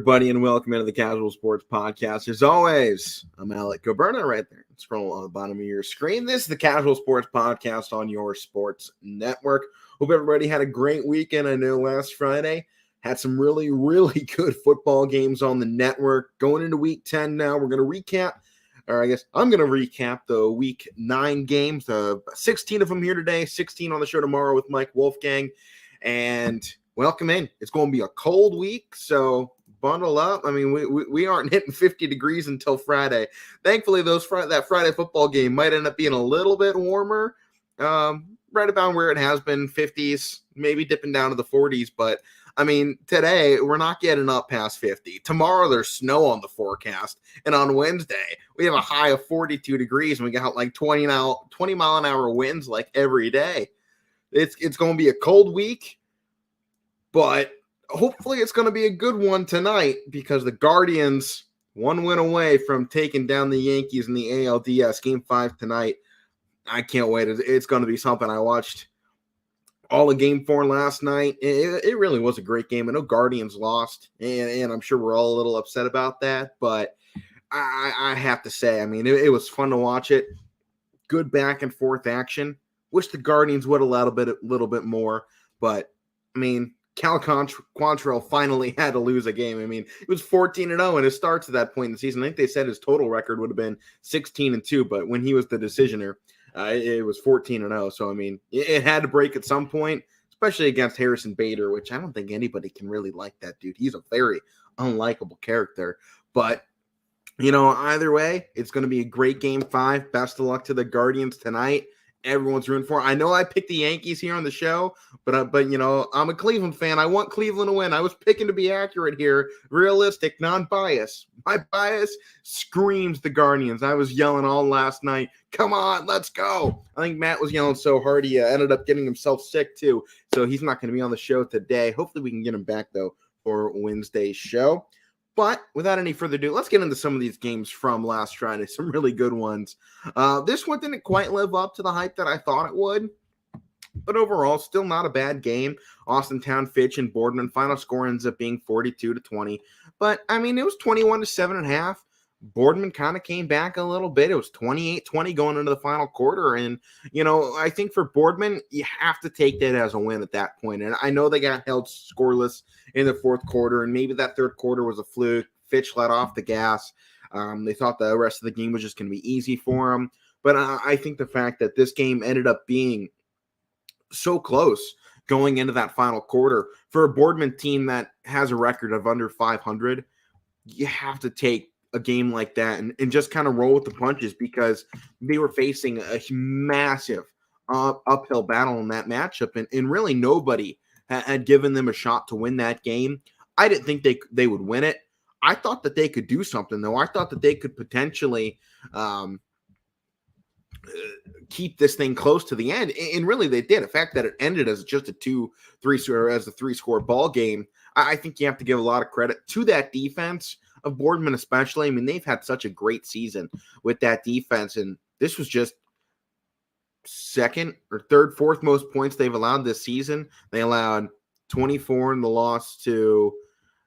everybody, and welcome into the Casual Sports Podcast. As always, I'm Alec Goberna right there. Scroll on the bottom of your screen. This is the Casual Sports Podcast on your sports network. Hope everybody had a great weekend. I know last Friday had some really, really good football games on the network. Going into Week 10 now, we're going to recap, or I guess I'm going to recap the Week 9 games. 16 of them here today, 16 on the show tomorrow with Mike Wolfgang. And welcome in. It's going to be a cold week, so bundle up. I mean, we aren't hitting 50 degrees until Friday. Thankfully, that Friday football game might end up being a little bit warmer, right about where it has been, 50s, maybe dipping down to the 40s. But, I mean, today, we're not getting up past 50. Tomorrow, there's snow on the forecast. And on Wednesday, we have a high of 42 degrees, and we got like 20 mile an hour winds like every day. It's going to be a cold week, but hopefully it's going to be a good one tonight because the Guardians, one win away from taking down the Yankees in the ALDS Game 5 tonight. I can't wait. It's going to be something. I watched all of Game 4 last night. It really was a great game. I know Guardians lost, and I'm sure we're all a little upset about that, but I have to say, I mean, it was fun to watch it. Good back and forth action. Wish the Guardians would allow a little bit more, but, I mean, Cal Quantrill finally had to lose a game. I mean, it was 14-0 in his starts at that point in the season. I think they said his total record would have been 16-2, but when he was the decisioner, it was 14-0. So, I mean, it had to break at some point, especially against Harrison Bader, which I don't think anybody can really like that dude. He's a very unlikable character. But, you know, either way, it's going to be a great Game 5. Best of luck to the Guardians tonight. Everyone's rooting for. I know I picked the Yankees here on the show, but you know, I'm a Cleveland fan. I want Cleveland to win. I was picking to be accurate here, realistic, non-biased. My bias screams the Guardians. I was yelling all last night, come on, let's go. I think Matt was yelling so hard he ended up getting himself sick too, so he's not going to be on the show today. Hopefully we can get him back though for Wednesday's show. But without any further ado, let's get into some of these games from last Friday. Some really good ones. This one didn't quite live up to the hype that I thought it would. But overall, still not a bad game. Austintown, Fitch, and Boardman. Final score ends up being 42-20. But, I mean, it was 21-7.5. Boardman kind of came back a little bit. It was 28-20 going into the final quarter. And, you know, I think for Boardman, you have to take that as a win at that point. And I know they got held scoreless in the fourth quarter, and maybe that third quarter was a fluke. Fitch let off the gas. They thought the rest of the game was just going to be easy for them. But I think the fact that this game ended up being so close going into that final quarter, for a Boardman team that has a record of under 500, you have to take a game like that and just kind of roll with the punches because they were facing a massive uphill battle in that matchup, and really nobody had given them a shot to win that game. I didn't think they would win it. I thought that they could do something, though. I thought that they could potentially keep this thing close to the end, and really they did. The fact that it ended as just a 3-score ball game, I think you have to give a lot of credit to that defense of Boardman especially. I mean, they've had such a great season with that defense, and this was just second or third, fourth most points they've allowed this season. They allowed 24 in the loss to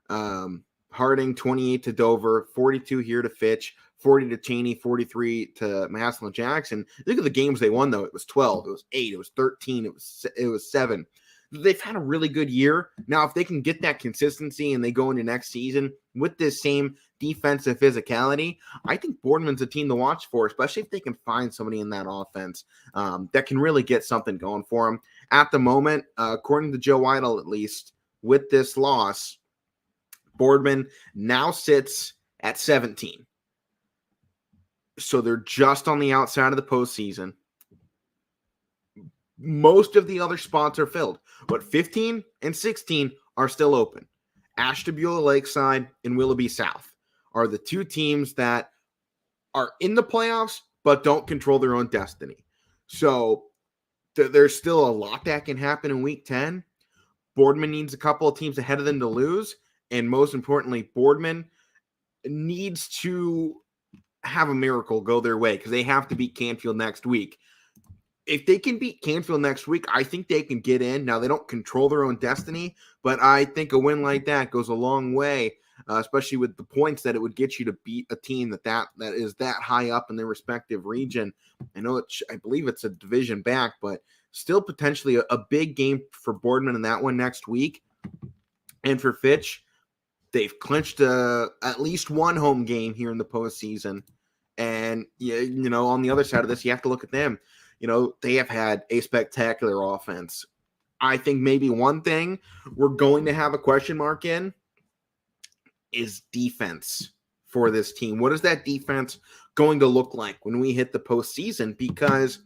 Harding, 28 to Dover, 42 here to Fitch, 40 to Cheney, 43 to Maslin Jackson. Look at the games they won, though. It was 12, it was 8, it was 13, it was 7. They've had a really good year. Now, if they can get that consistency and they go into next season with this same defensive physicality, I think Boardman's a team to watch for, especially if they can find somebody in that offense that can really get something going for them. At the moment, according to Joe Idle at least, with this loss, Boardman now sits at 17. So they're just on the outside of the postseason. Most of the other spots are filled, but 15 and 16 are still open. Ashtabula Lakeside and Willoughby South are the two teams that are in the playoffs but don't control their own destiny. So there's still a lot that can happen in Week 10. Boardman needs a couple of teams ahead of them to lose, and most importantly, Boardman needs to have a miracle go their way because they have to beat Canfield next week. If they can beat Canfield next week, I think they can get in. Now, they don't control their own destiny, but I think a win like that goes a long way especially with the points that it would get you to beat a team that is that high up in their respective region. I believe it's a division back, but still potentially a big game for Boardman in that one next week. And for Fitch, they've clinched at least one home game here in the postseason. And, on the other side of this, you have to look at them. They have had a spectacular offense. I think maybe one thing we're going to have a question mark in is defense for this team. What is that defense going to look like when we hit the postseason? Because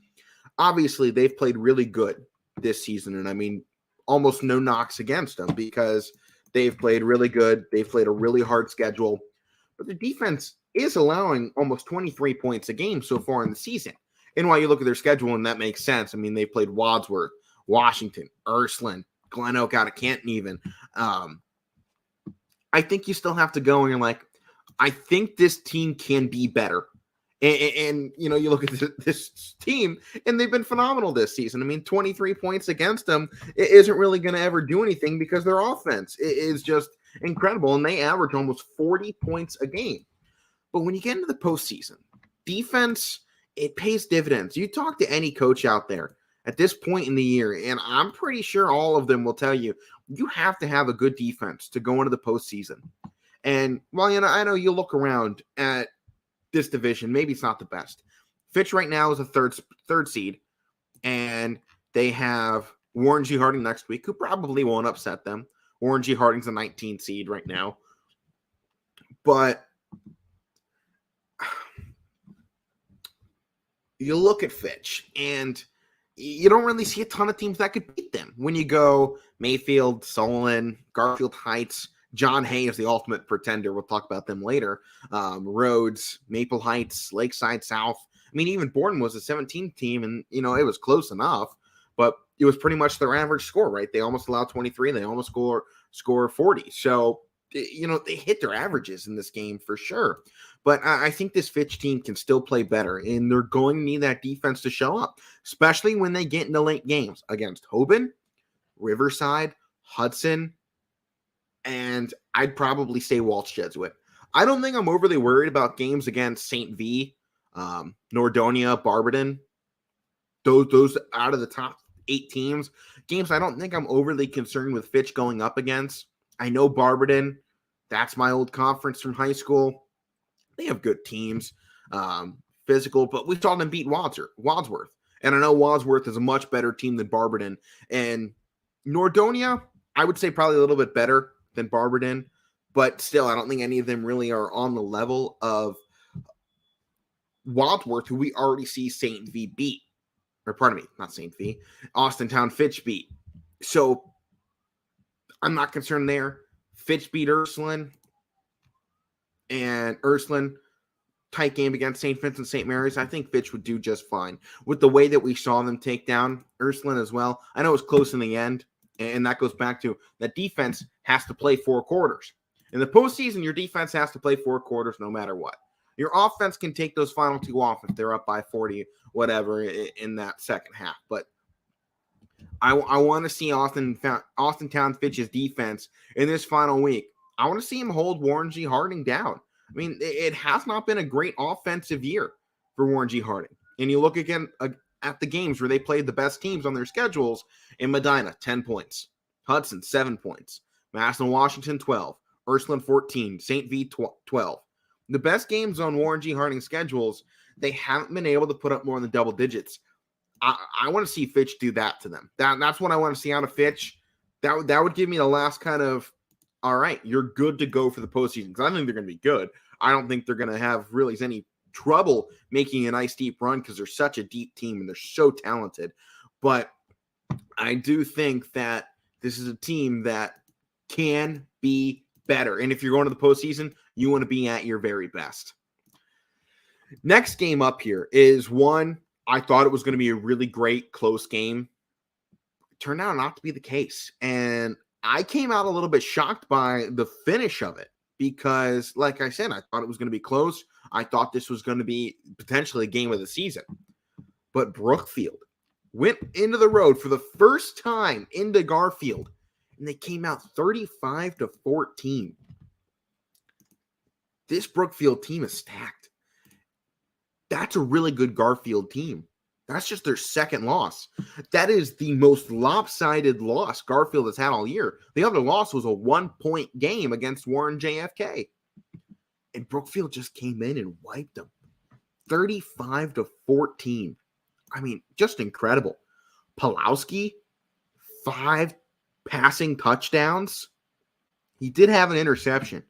obviously they've played really good this season. And I mean, almost no knocks against them because they've played really good. They've played a really hard schedule. But the defense is allowing almost 23 points a game so far in the season. And while you look at their schedule, and that makes sense, I mean, they played Wadsworth, Washington, Ursuline, Glen Oak out of Canton even. I think you still have to go and you're like, I think this team can be better. And you look at this team, and they've been phenomenal this season. I mean, 23 points against them isn't really going to ever do anything because their offense is just incredible, and they average almost 40 points a game. But when you get into the postseason, defense, it pays dividends. You talk to any coach out there at this point in the year, and I'm pretty sure all of them will tell you, you have to have a good defense to go into the postseason. And while I know you look around at this division, maybe it's not the best. Fitch right now is a third seed, and they have Warren G. Harding next week, who probably won't upset them. Warren G. Harding's a 19 seed right now. But you look at Fitch, and you don't really see a ton of teams that could beat them. When you go Mayfield, Solon, Garfield Heights, John Hay is the ultimate pretender. We'll talk about them later. Rhodes, Maple Heights, Lakeside South. I mean, even Borden was a 17th team, and, it was close enough, but it was pretty much their average score, right? They almost allowed 23. They almost score 40. So, they hit their averages in this game for sure. But I think this Fitch team can still play better, and they're going to need that defense to show up, especially when they get into late games against Hoban, Riverside, Hudson, and I'd probably say Walsh Jesuit. I don't think I'm overly worried about games against St. V, Nordonia, Barberton. Those out of the top 8 teams. Games I don't think I'm overly concerned with Fitch going up against. I know Barberton. That's my old conference from high school. They have good teams, physical, but we saw them beat Wadsworth. And I know Wadsworth is a much better team than Barberton. And Nordonia, I would say probably a little bit better than Barberton, but still, I don't think any of them really are on the level of Wadsworth, who we already see St. V beat. Or pardon me, not St. V, Austintown Fitch beat. So I'm not concerned there. Fitch beat Ursuline, and Ursuline, tight game against St. Vincent St. Mary's. I think Fitch would do just fine with the way that we saw them take down Ursuline as well. I know it was close in the end, and that goes back to that defense has to play 4 quarters. In the postseason, your defense has to play 4 quarters no matter what. Your offense can take those final 2 off if they're up by 40, whatever, in that second half. But I want to see Austintown Fitch's defense in this final week. I want to see him hold Warren G. Harding down. I mean, it has not been a great offensive year for Warren G. Harding. And you look again at the games where they played the best teams on their schedules. In Medina, 10 points. Hudson, 7 points. Madison, Washington, 12. Ursuline, 14. St. V, 12. The best games on Warren G. Harding's schedules, they haven't been able to put up more than double digits. I want to see Fitch do that to them. That's what I want to see out of Fitch. That would give me the last kind of, all right, you're good to go for the postseason. Because I think they're going to be good. I don't think they're going to have really any trouble making a nice deep run because they're such a deep team and they're so talented. But I do think that this is a team that can be better. And if you're going to the postseason, you want to be at your very best. Next game up here is one I thought it was going to be a really great close game. It turned out not to be the case. And I came out a little bit shocked by the finish of it because, like I said, I thought it was going to be close. I thought this was going to be potentially a game of the season. But Brookfield went into the road for the first time into Garfield, and they came out 35-14. this Brookfield team is stacked. That's a really good Garfield team. That's just their second loss. That is the most lopsided loss Garfield has had all year. The other loss was a 1-point game against Warren JFK. And Brookfield just came in and wiped them. 35-14. I mean, just incredible. Pulowski, 5 passing touchdowns. He did have an interception.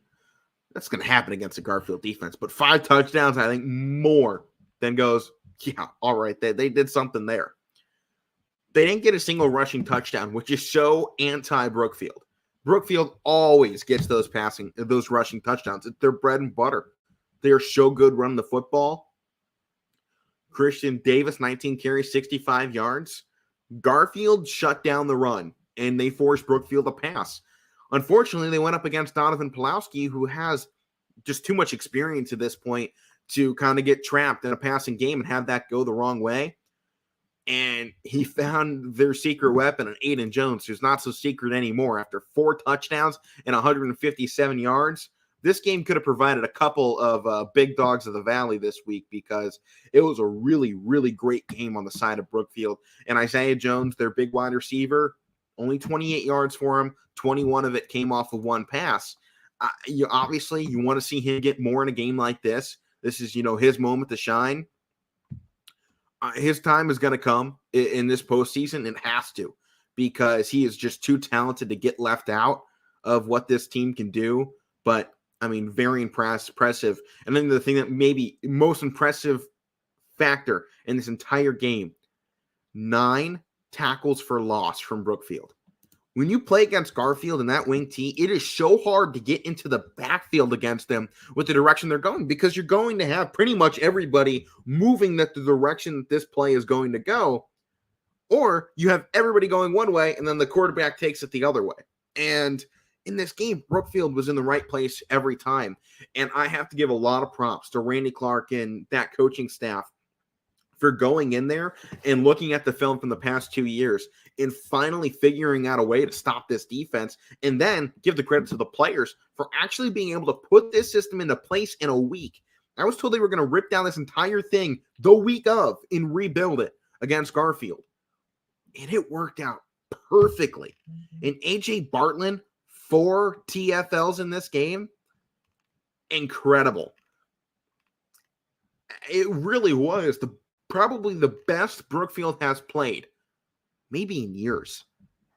That's going to happen against the Garfield defense. But 5 touchdowns, I think more than goes, yeah, all right, they did something there. They didn't get a single rushing touchdown, which is so anti-Brookfield. Brookfield always gets those rushing touchdowns. It's their bread and butter. They are so good running the football. Christian Davis, 19 carries, 65 yards. Garfield shut down the run, and they forced Brookfield to pass. Unfortunately, they went up against Donovan Pulowski, who has just too much experience at this point to kind of get trapped in a passing game and have that go the wrong way. And he found their secret weapon in Aiden Jones, who's not so secret anymore. After 4 touchdowns and 157 yards, this game could have provided a couple of big dogs of the valley this week because it was a really, really great game on the side of Brookfield. And Isaiah Jones, their big wide receiver, only 28 yards for him. 21 of it came off of 1 pass. Obviously, you want to see him get more in a game like this. This is, his moment to shine. His time is going to come in this postseason. It has to, because he is just too talented to get left out of what this team can do. But, I mean, very impressive. And then the thing that maybe most impressive factor in this entire game, 9 tackles for loss from Brookfield. When you play against Garfield and that wing T, it is so hard to get into the backfield against them with the direction they're going, because you're going to have pretty much everybody moving the direction that this play is going to go, or you have everybody going one way and then the quarterback takes it the other way. And in this game, Brookfield was in the right place every time. And I have to give a lot of props to Randy Clark and that coaching staff for going in there and looking at the film from the past 2 years and finally figuring out a way to stop this defense, and then give the credit to the players for actually being able to put this system into place in a week. I was told they were going to rip down this entire thing the week of and rebuild it against Garfield. And it worked out perfectly. And A.J. Bartlett, 4 TFLs in this game. Incredible. It really was probably the best Brookfield has played, maybe in years.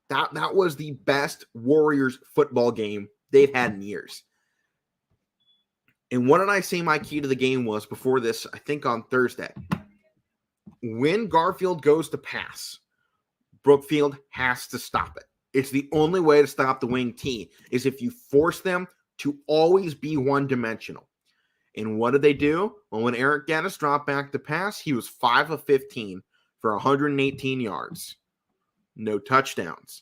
That was the best Warriors football game they've had in years. And what did I say my key to the game was before this, I think on Thursday? When Garfield goes to pass, Brookfield has to stop it. It's the only way to stop the wing T, is if you force them to always be one-dimensional. And what did they do? Well, when Eric Gaddis dropped back to pass, he was 5 of 15 for 118 yards. No touchdowns.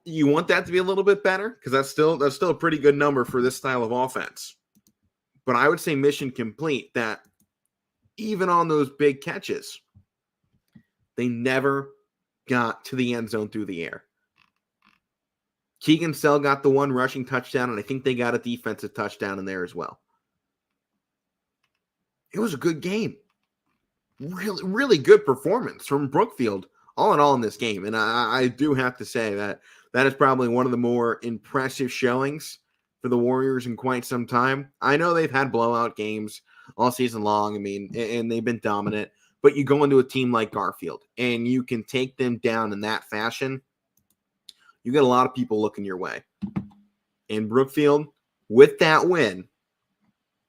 You want that to be a little bit better, because that's still a pretty good number for this style of offense. But I would say mission complete, that even on those big catches, they never got to the end zone through the air. Keegan Sell got the 1 rushing touchdown, and I think they got a defensive touchdown in there as well. It was a good game. Really, really good performance from Brookfield, all in all, in this game. And I do have to say that is probably one of the more impressive showings for the Warriors in quite some time. I know they've had blowout games all season long, and they've been dominant. But you go into a team like Garfield, and you can take them down in that fashion, you get a lot of people looking your way. And Brookfield, with that win,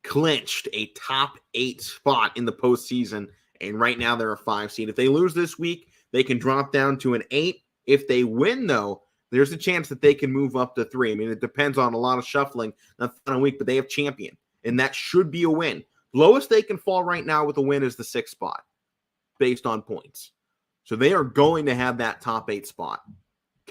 clinched a top 8 spot in the postseason. And right now they're a 5 seed. If they lose this week, they can drop down to an 8. If they win, though, there's a chance that they can move up to 3. It depends on a lot of shuffling on a week, but they have champion. And that should be a win. Lowest they can fall right now with a win is the 6th spot, based on points. So they are going to have that top 8 spot.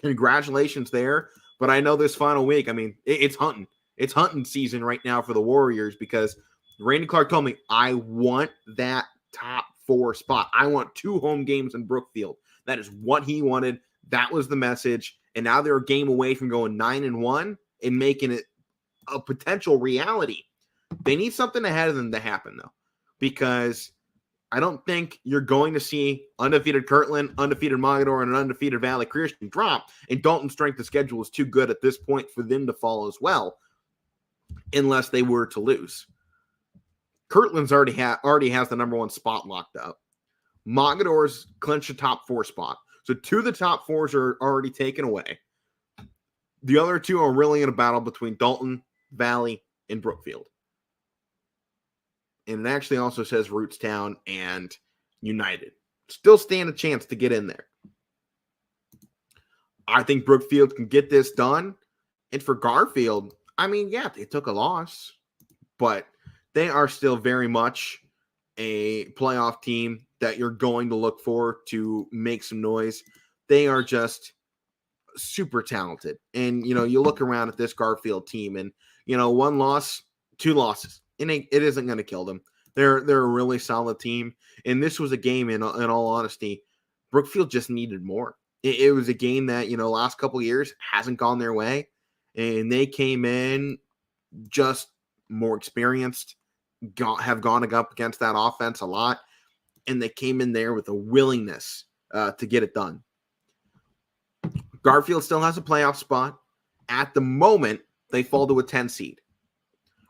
Congratulations there. But I know this final week, it's hunting. It's hunting season right now for the Warriors, because Randy Clark told me, I want that top 4 spot. I want 2 home games in Brookfield. That is what he wanted. That was the message. And now they're a game away from going 9-1 and making it a potential reality. They need something ahead of them to happen, though, because I don't think you're going to see undefeated Kirtland, undefeated Mogador, and an undefeated Valley Christian drop, and Dalton's strength of schedule is too good at this point for them to fall as well, unless they were to lose. Kirtland's already has the number one spot locked up. Mogador's clinched the top 4 spot. So 2 of the top 4s are already taken away. The other 2 are really in a battle between Dalton, Valley, and Brookfield. And it actually also says Rootstown and United still stand a chance to get in there. I think Brookfield can get this done. And for Garfield, I mean, yeah, they took a loss, but they are still very much a playoff team that you're going to look for to make some noise. They are just super talented. And, you know, you look around at this Garfield team and, you know, 1 loss, 2 losses. It isn't going to kill them. They're a really solid team. And this was a game, in all honesty, Brookfield just needed more. It was a game that, you know, last couple of years hasn't gone their way. And they came in just more experienced, have gone up against that offense a lot. And they came in there with a willingness to get it done. Garfield still has a playoff spot. At the moment, they fall to a 10 seed.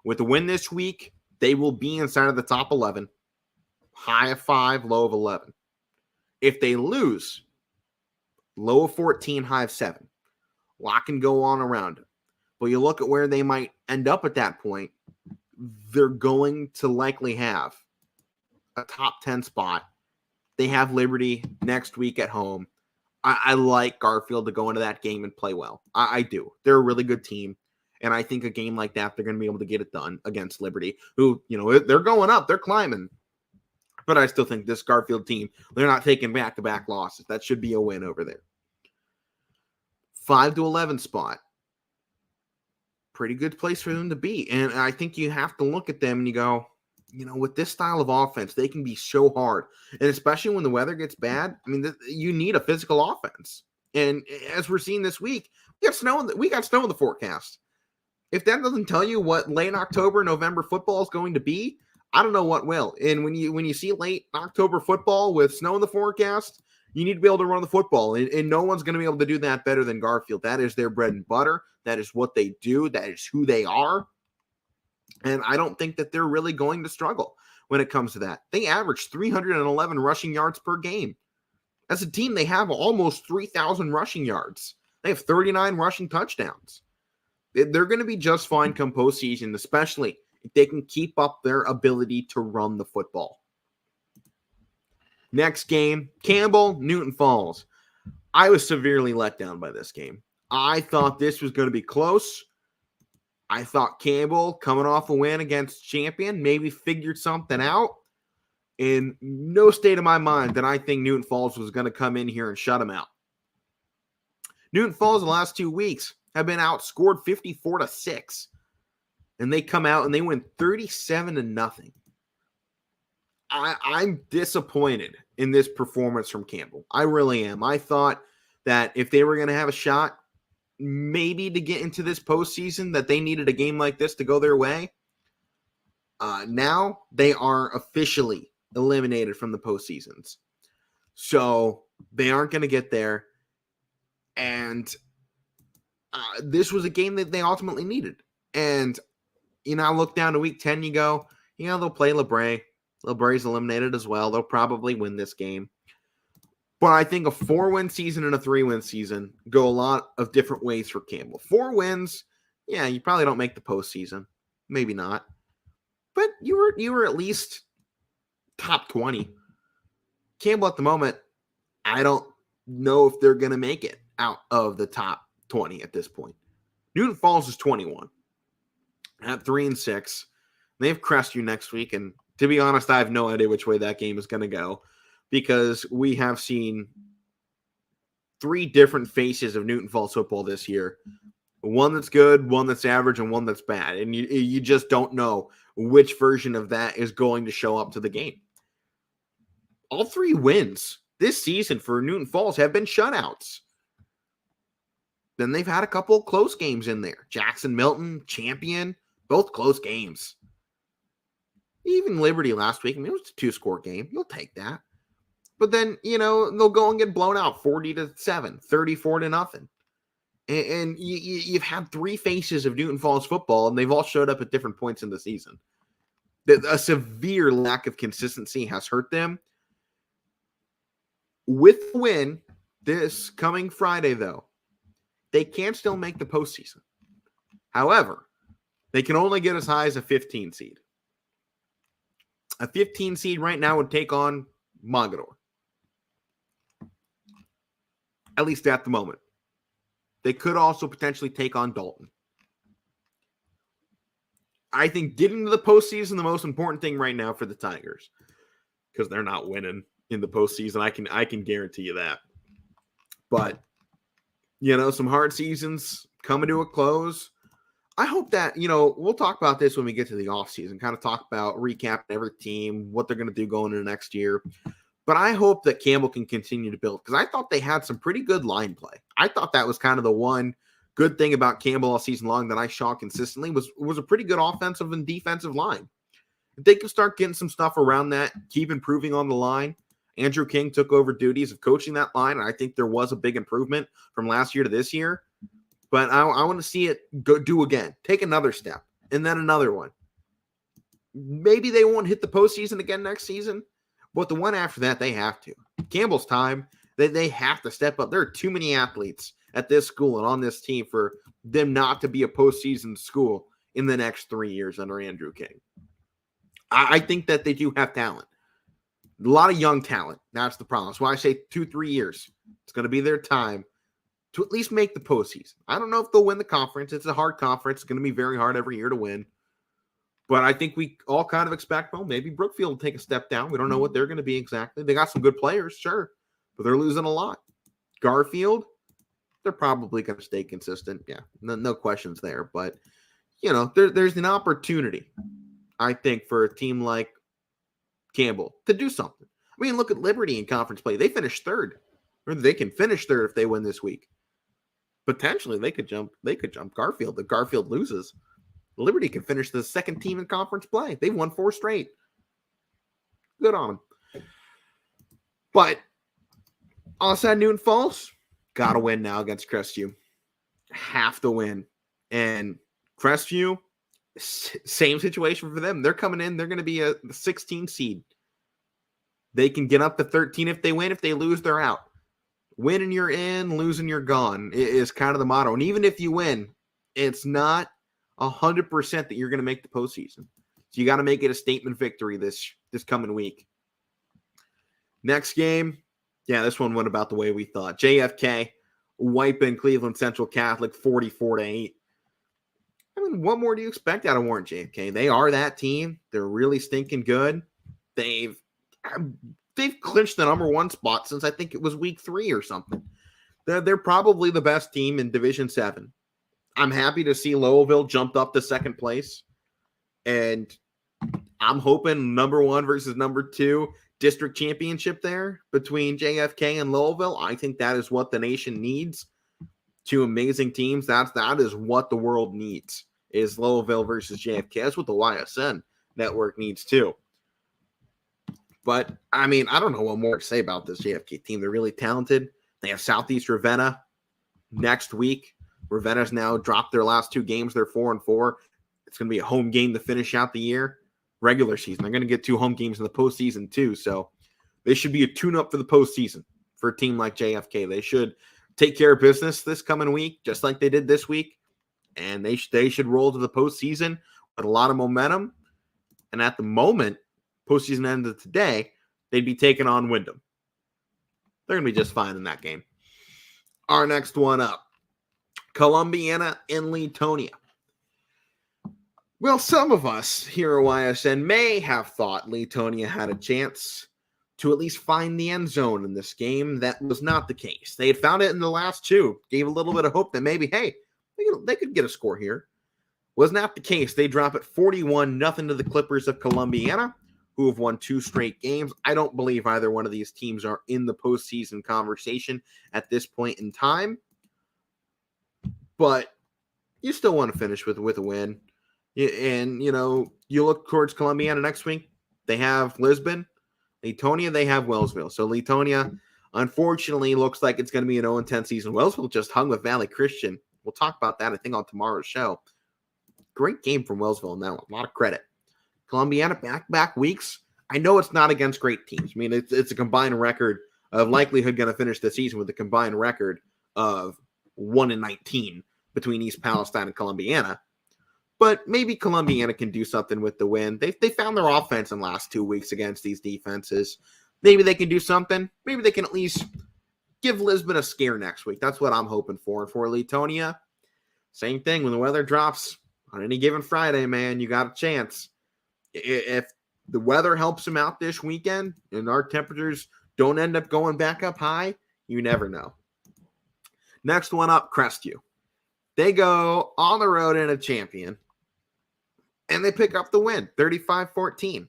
With a win this week, they will be inside of the top 11. High of 5, low of 11. If they lose, low of 14, high of 7. A lot can go on around it. But you look at where they might end up at that point, they're going to likely have a top 10 spot. They have Liberty next week at home. I like Garfield to go into that game and play well. I do. They're a really good team. And I think a game like that, they're going to be able to get it done against Liberty, who, you know, they're going up. They're climbing. But I still think this Garfield team, they're not taking back-to-back losses. That should be a win over there. 5 to 11 spot. Pretty good place for them to be. And I think you have to look at them and you go, you know, with this style of offense, they can be so hard. And especially when the weather gets bad, I mean, you need a physical offense. And as we're seeing this week, we got snow in the forecast. If that doesn't tell you what late October, November football is going to be, I don't know what will. And when you see late October football with snow in the forecast, you need to be able to run the football. And no one's going to be able to do that better than Garfield. That is their bread and butter. That is what they do. That is who they are. And I don't think that they're really going to struggle when it comes to that. They average 311 rushing yards per game. As a team, they have almost 3,000 rushing yards. They have 39 rushing touchdowns. They're going to be just fine come postseason, especially if they can keep up their ability to run the football. Next game, Campbell, Newton Falls. I was severely let down by this game. I thought this was going to be close. I thought Campbell, coming off a win against Champion, maybe figured something out. In no state of my mind that I think Newton Falls was going to come in here and shut him out. Newton Falls the last 2 weeks have been outscored 54-6. And they come out and they win 37-0. I'm disappointed in this performance from Campbell. I really am. I thought that if they were going to have a shot, maybe to get into this postseason, that they needed a game like this to go their way. Now they are officially eliminated from the postseasons. So they aren't going to get there. And this was a game that they ultimately needed. And, you know, I look down to week 10, you go, you know, they'll play LeBray. LeBray's eliminated as well. They'll probably win this game. But I think a 4-win season and a 3-win season go a lot of different ways for Campbell. 4 wins, yeah, you probably don't make the postseason. Maybe not. But you were at least top 20. Campbell at the moment, I don't know if they're going to make it out of the top 20 at this point. Newton Falls is 21 at 3-6. They have Crestview next week, and to be honest, I have no idea which way that game is going to go, because we have seen 3 different faces of Newton Falls football this year. One that's good, one that's average, and one that's bad. And you just don't know which version of that is going to show up to the game. All 3 wins this season for Newton Falls have been shutouts. Then they've had a couple close games in there. Jackson Milton, Champion, both close games. Even Liberty last week, I mean, it was a 2-score game. You'll take that. But then, they'll go and get blown out 40-7, 34-0. And you've had 3 faces of Newton Falls football, and they've all showed up at different points in the season. A severe lack of consistency has hurt them. With the win this coming Friday, though, they can still make the postseason. However, they can only get as high as a 15 seed. A 15 seed right now would take on Mogador. At least at the moment. They could also potentially take on Dalton. I think getting to the postseason, the most important thing right now for the Tigers, because they're not winning in the postseason. I can guarantee you that. But, some hard seasons coming to a close. I hope that, we'll talk about this when we get to the offseason, kind of talk about recapping every team, what they're going to do going into next year. But I hope that Campbell can continue to build, because I thought they had some pretty good line play. I thought that was kind of the one good thing about Campbell all season long that I saw consistently was a pretty good offensive and defensive line. If they can start getting some stuff around that, keep improving on the line. Andrew King took over duties of coaching that line, and I think there was a big improvement from last year to this year. But I want to see it do again. Take another step, and then another one. Maybe they won't hit the postseason again next season, but the one after that, they have to. Campbell's time, they have to step up. There are too many athletes at this school and on this team for them not to be a postseason school in the next 3 years under Andrew King. I think that they do have talent. A lot of young talent. That's the problem. That's why I say 2-3 years. It's going to be their time to at least make the postseason. I don't know if they'll win the conference. It's a hard conference. It's going to be very hard every year to win. But I think we all kind of expect, well, maybe Brookfield will take a step down. We don't know what they're going to be exactly. They got some good players, sure, but they're losing a lot. Garfield, they're probably going to stay consistent. Yeah, no questions there. But, there's an opportunity, I think, for a team like Campbell to do something. I mean, look at Liberty in conference play. They finished third. Or they can finish third if they win this week. Potentially, they could jump Garfield. If Garfield loses, Liberty can finish the second team in conference play. They've won 4 straight. Good on them. But all of a sudden, Newton Falls got to win now against Crestview. Have to win. And Crestview, same situation for them. They're coming in. They're going to be a 16 seed. They can get up to 13 if they win. If they lose, they're out. Winning, you're in. Losing, you're gone is kind of the motto. And even if you win, it's not 100% that you're going to make the postseason. So you got to make it a statement victory this coming week. Next game, this one went about the way we thought. JFK wiping Cleveland Central Catholic 44-8. I mean, what more do you expect out of Warren JFK? They are that team. They're really stinking good. They've clinched the number 1 spot since I think it was week 3 or something. They're probably the best team in Division 7. I'm happy to see Lowellville jumped up to second place. And I'm hoping number 1 versus number 2 district championship there between JFK and Lowellville. I think that is what the nation needs. 2 amazing teams. That is what the world needs, is Lowellville versus JFK. That's what the YSN network needs too. But, I mean, I don't know what more to say about this JFK team. They're really talented. They have Southeast Ravenna next week. Ravenna's now dropped their last 2 games. They're 4-4. It's going to be a home game to finish out the year. Regular season. They're going to get 2 home games in the postseason too. So they should be a tune-up for the postseason for a team like JFK. They should take care of business this coming week, just like they did this week. And they should roll to the postseason with a lot of momentum. And at the moment, postseason ended today, they'd be taking on Wyndham. They're going to be just fine in that game. Our next one up, Columbiana and Leetonia. Well, some of us here at YSN may have thought Leetonia had a chance to at least find the end zone in this game. That was not the case. They had found it in the last 2. Gave a little bit of hope that maybe, hey, they could get a score here. Was not the case. They drop it 41-0 to the Clippers of Columbiana, who have won 2 straight games. I don't believe either one of these teams are in the postseason conversation at this point in time. but you still want to finish with a win. And, you look towards Columbiana next week. They have Lisbon, Latonia, they have Wellsville. So Latonia, unfortunately, looks like it's going to be an 0-10 season. Wellsville just hung with Valley Christian. We'll talk about that, I think, on tomorrow's show. Great game from Wellsville in that one. A lot of credit. Columbiana, back-to-back weeks. I know it's not against great teams. I mean, it's a combined record of likelihood going to finish the season with a combined record of 1-19 between East Palestine and Columbiana. But maybe Columbiana can do something with the win. They found their offense in the last 2 weeks against these defenses. Maybe they can do something. Maybe they can at least give Lisbon a scare next week. That's what I'm hoping for. And for Latonia, same thing. When the weather drops on any given Friday, man, you got a chance. If the weather helps them out this weekend and our temperatures don't end up going back up high, you never know. Next one up, Crestview. They go on the road in a champion, and they pick up the win, 35-14.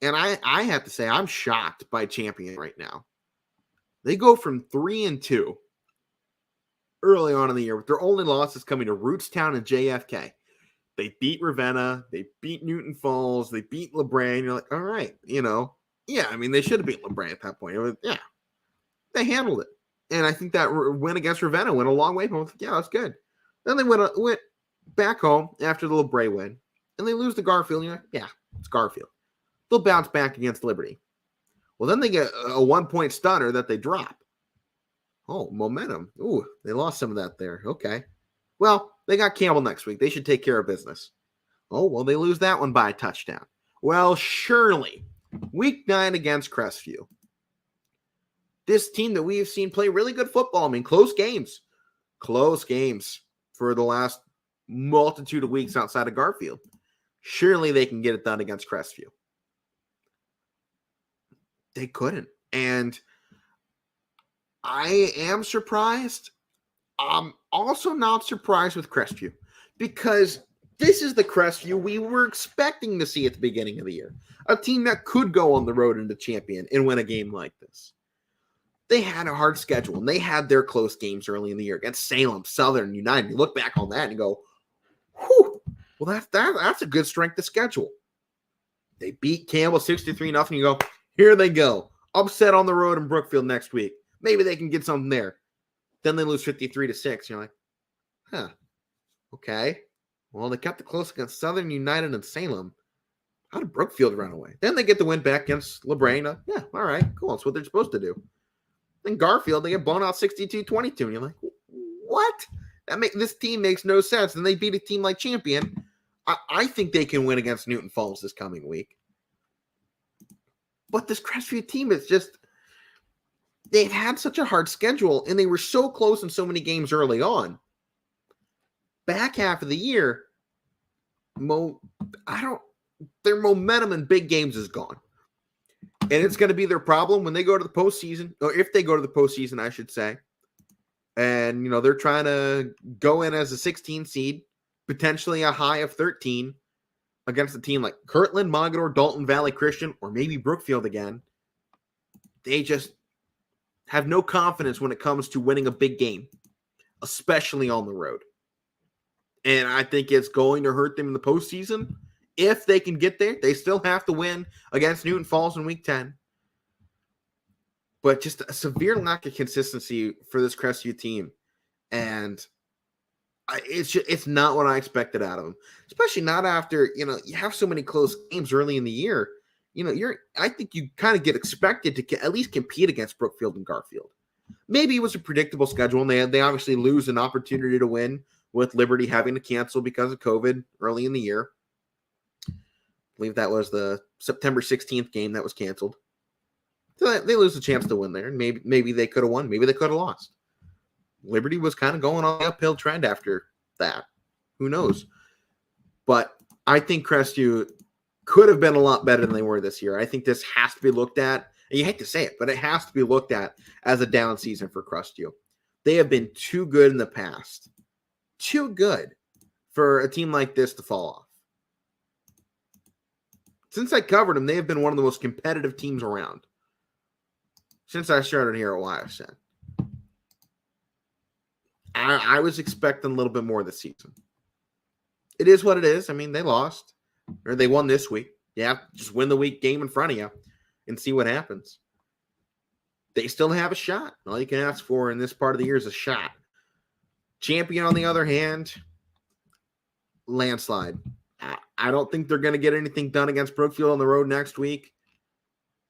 And I have to say, I'm shocked by Champion right now. They go from 3-2 early on in the year, with their only losses coming to Rootstown and JFK. They beat Ravenna, they beat Newton Falls, they beat LeBray. You're like, all right, yeah, I mean, they should have beat LeBray at that point. They handled it. And I think that win against Ravenna went a long way. Yeah, that's good. Then they went back home after the LeBray win, and they lose to Garfield. You're like, yeah, it's Garfield. They'll bounce back against Liberty. Well, then they get a 1-point stunner that they drop. Oh, momentum. Ooh, they lost some of that there. Okay. Well, they got Campbell next week. They should take care of business. Oh, well, they lose that one by a touchdown. Well, surely, week 9 against Crestview. This team that we have seen play really good football. I mean, close games for the last multitude of weeks outside of Garfield. Surely they can get it done against Crestview. They couldn't. And I am surprised. I'm also not surprised with Crestview, because this is the Crestview we were expecting to see at the beginning of the year. A team that could go on the road into champion and win a game like this. They had a hard schedule, and they had their close games early in the year against Salem, Southern, United. You look back on that and you go, whew, well, that's a good strength of schedule. They beat Campbell 63-0. You go, here they go. Upset on the road in Brookfield next week. Maybe they can get something there. Then they lose 53-6. You're like, huh, okay. Well, they kept it close against Southern, United, and Salem. How did Brookfield run away? Then they get the win back against LeBray. Yeah, all right, cool. That's what they're supposed to do. Then Garfield, they get blown out 62-22. And you're like, what? This team makes no sense. And they beat a team like Champion. I think they can win against Newton Falls this coming week. But this Crestview team is just, they've had such a hard schedule, and they were so close in so many games early on. Back half of the year, their momentum in big games is gone. And it's going to be their problem when they go to the postseason, or if they go to the postseason, I should say. And, they're trying to go in as a 16 seed, potentially a high of 13 against a team like Kirtland, Mogador, Dalton, Valley Christian, or maybe Brookfield again. They just have no confidence when it comes to winning a big game, especially on the road. And I think it's going to hurt them in the postseason. If they can get there, they still have to win against Newton Falls in week 10. But just a severe lack of consistency for this Crestview team. And it's not what I expected out of them. Especially not after, you have so many close games early in the year. I think you kind of get expected to at least compete against Brookfield and Garfield. Maybe it was a predictable schedule, and they obviously lose an opportunity to win with Liberty having to cancel because of COVID early in the year. I believe that was the September 16th game that was canceled. So they lose a chance to win there. And maybe they could have won. Maybe they could have lost. Liberty was kind of going on the uphill trend after that. Who knows? But I think Crestview could have been a lot better than they were this year. I think this has to be looked at. And you hate to say it, but it has to be looked at as a down season for Crestview. They have been too good in the past. Too good for a team like this to fall off. Since I covered them, they have been one of the most competitive teams around. Since I started here at YSN. I was expecting a little bit more this season. It is what it is. I mean, they lost, or they won this week. Yeah, just win the week game in front of you and see what happens. They still have a shot. All you can ask for in this part of the year is a shot. Champion, on the other hand, landslide. I don't think they're going to get anything done against Brookfield on the road next week.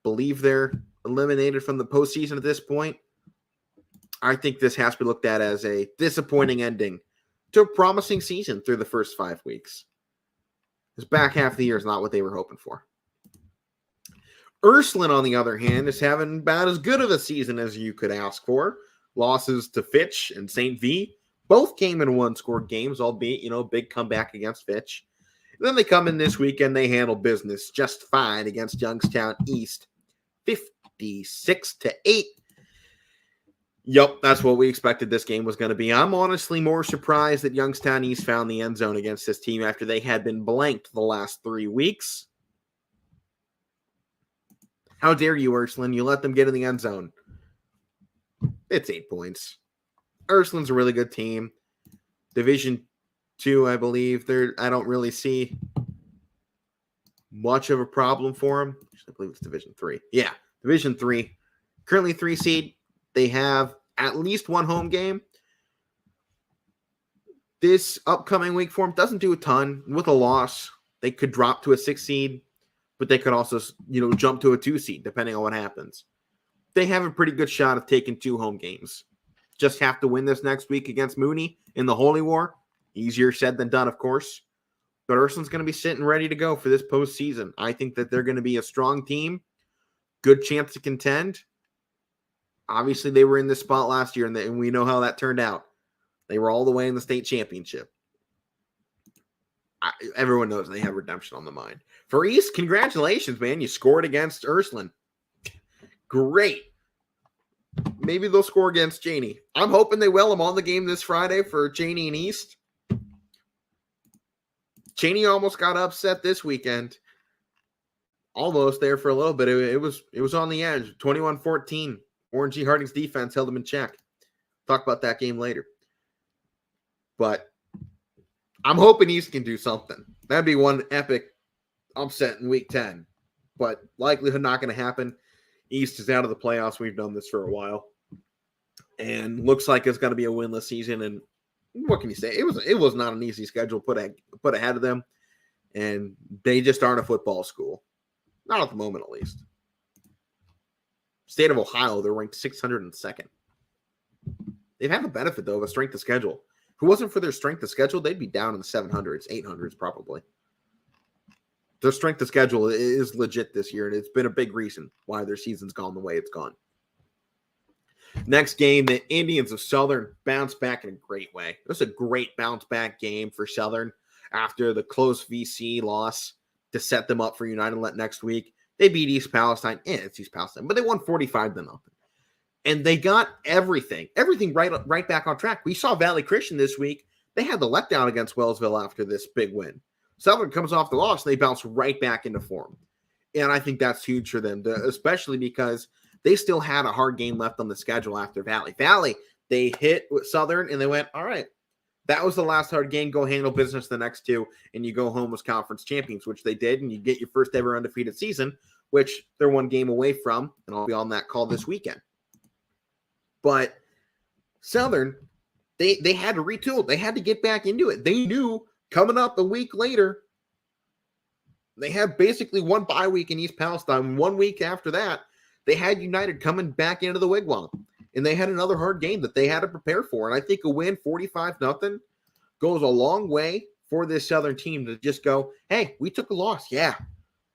Believe they're eliminated from the postseason at this point. I think this has to be looked at as a disappointing ending to a promising season through the first 5 weeks. This back half of the year is not what they were hoping for. Ursuline, on the other hand, is having about as good of a season as you could ask for. Losses to Fitch and St. V both came in one-scored games, albeit, big comeback against Fitch. And then they come in this weekend, they handle business just fine against Youngstown East, 56-8. Yep, that's what we expected this game was going to be. I'm honestly more surprised that Youngstown East found the end zone against this team after they had been blanked the last 3 weeks. How dare you, Ursuline? You let them get in the end zone. It's 8 points. Ursuline's a really good team. Division 2, I believe. I don't really see much of a problem for them. I believe it's Division 3. Yeah, Division 3. Currently 3 seed. They have at least one home game. This upcoming week for them doesn't do a ton. With a loss, they could drop to a 6 seed, but they could also, jump to a 2 seed, depending on what happens. They have a pretty good shot of taking 2 home games. Just have to win this next week against Mooney in the Holy War. Easier said than done, of course. But Ursuline's going to be sitting ready to go for this postseason. I think that they're going to be a strong team. Good chance to contend. Obviously, they were in this spot last year, and we know how that turned out. They were all the way in the state championship. Everyone knows they have redemption on the mind. For East, congratulations, man. You scored against Ursuline. Great. Maybe they'll score against Cheney. I'm hoping they will. I'm on the game this Friday for Cheney and East. Cheney almost got upset this weekend. Almost there for a little bit. It was on the edge. 21-14. Warren G. Harding's defense held them in check. Talk about that game later. But I'm hoping East can do something. That'd be one epic upset in Week 10. But likelihood not going to happen. East is out of the playoffs. We've done this for a while. And looks like it's going to be a winless season. And what can you say? It was not an easy schedule put ahead of them. And they just aren't a football school. Not at the moment, at least. State of Ohio, they're ranked 602nd. They've had the benefit, though, of a strength of schedule. If it wasn't for their strength of schedule, they'd be down in the 700s, 800s probably. Their strength of schedule is legit this year, and it's been a big reason why their season's gone the way it's gone. Next game, the Indians of Southern bounced back in a great way. It was a great bounce-back game for Southern after the close VC loss to set them up for United next week. They beat East Palestine. It's East Palestine, but they won 45-0. And they got everything right back on track. We saw Valley Christian this week. They had the letdown against Wellsville after this big win. Southern comes off the loss, and they bounce right back into form. And I think that's huge for them, especially because they still had a hard game left on the schedule after Valley. Valley, they hit with Southern, and they went, all right, that was the last hard game. Go handle business the next 2, and you go home as conference champions, which they did, and you get your first ever undefeated season, which they're 1 game away from, and I'll be on that call this weekend. But Southern, they had to retool. They had to get back into it. They knew coming up a week later, they had basically 1 bye week in East Palestine. 1 week after that, they had United coming back into the Wigwam. And they had another hard game that they had to prepare for. And I think a win 45-0 goes a long way for this Southern team to just go, hey, we took a loss. Yeah,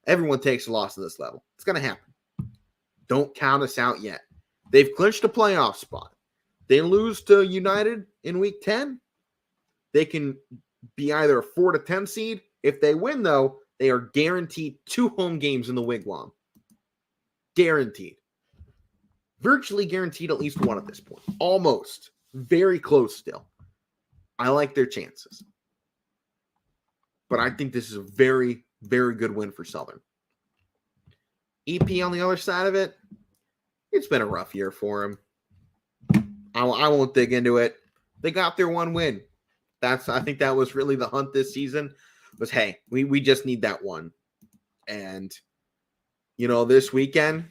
everyone takes a loss at this level. It's going to happen. Don't count us out yet. They've clinched a playoff spot. They lose to United in Week 10. They can be either a 4-10 seed. If they win, though, they are guaranteed 2 home games in the Wigwam. Guaranteed. Virtually guaranteed at least 1 at this point. Almost. Very close still. I like their chances. But I think this is a very, very good win for Southern. EP on the other side of it, it's been a rough year for him. I won't dig into it. They got their one win. I think that was really the hunt this season was, hey, we just need that one. And, this weekend,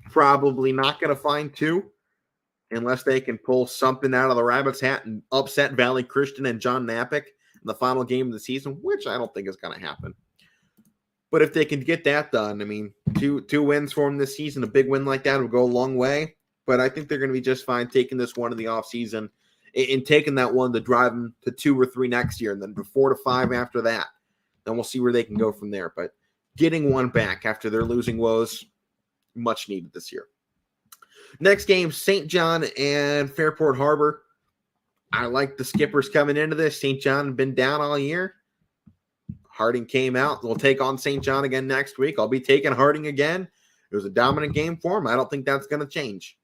probably not going to find two unless they can pull something out of the rabbit's hat and upset Valley Christian and John Napick in the final game of the season, which I don't think is going to happen. But if they can get that done, I mean, two wins for them this season, a big win like that would go a long way. But I think they're going to be just fine taking this one in the offseason and taking that one to drive them to 2 or 3 next year and then to 4 to 5 after that. Then we'll see where they can go from there. But getting one back after their losing woes, much needed this year. Next game, St. John and Fairport Harbor. I like the skippers coming into this. St. John had been down all year. Harding came out. We'll take on St. John again next week. I'll be taking Harding again. It was a dominant game for them. I don't think that's going to change.